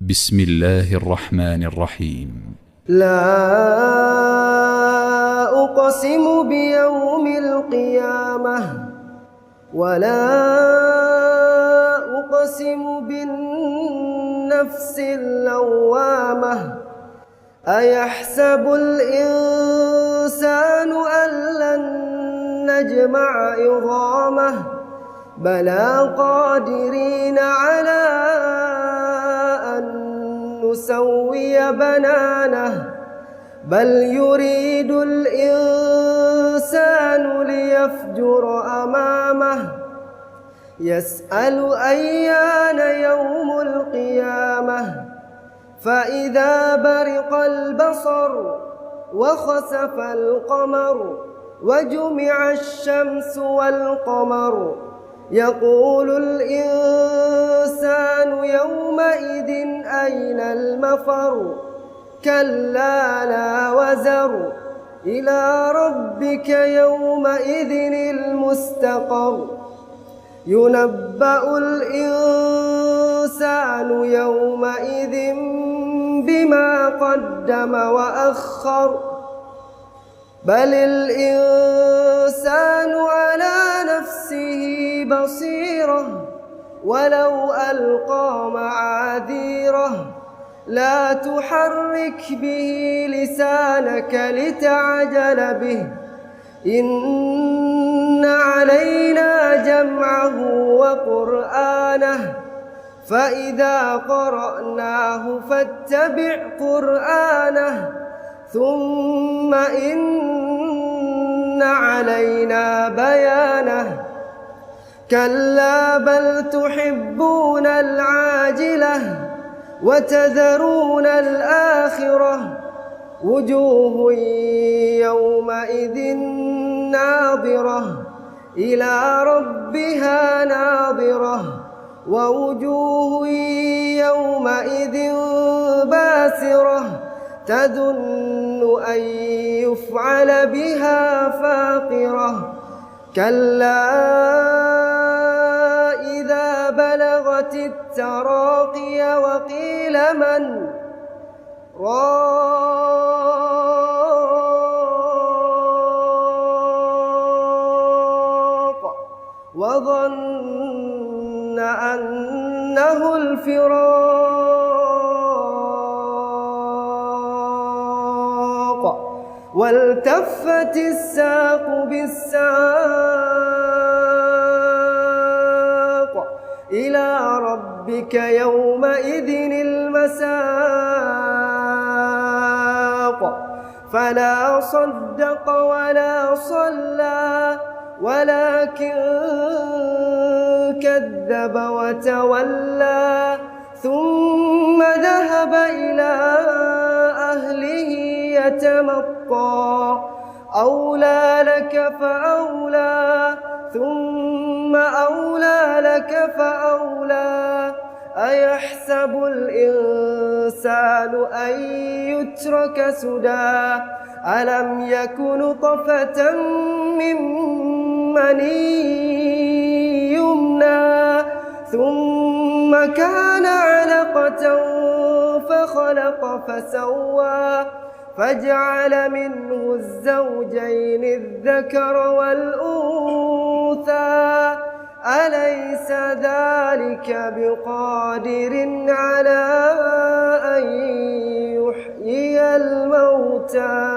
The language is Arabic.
بسم الله الرحمن الرحيم. لا أقسم بيوم القيامة ولا أقسم بالنفس اللوامة أيحسب الإنسان أن لن نجمع عظامه بلى قادرين على أن نسوي بنانه بل يريد الإنسان ليفجر أمامه يسأل أيان يوم القيامة فإذا برق البصر وخسف القمر وجمع الشمس والقمر يقول الإنسان يومئذ أين المفر كلا لا وزر إلى ربك يومئذ المستقر ينبأ الإنسان يومئذ بما قدم وأخر بل الإنسان على نفسه بصيرة ولو ألقى معاذيره لا تحرك به لسانك لتعجل به إن علينا جمعه وقرآنه فإذا قرأناه فاتبع قرآنه ثم إن علينا بيانه كلا بل تحبون العاجلة وتذرون الآخرة وجوه يومئذ ناظرة إلى ربها ناظرة ووجوه يومئذ باسرة تظن أن يفعل بها فاقرة كلا إذا بلغت التراقي وقيل من راق وظن أنه الفراق والتفت الساق بالساق إلى ربك يومئذ المساق فلا صدق ولا صلى ولكن كذب وتولى ثم ذهب إلى أهله يتمطى أولى لك فأولى ثم أولى لك فأولى أيحسب الإنسان أن يترك سدى ألم يك نطفة من مني يمنى ثم كان علقة فخلق فسوى فجعل منه الزوجين الذكر والأنثى أليس ذلك بقادر على أن يحيي الموتى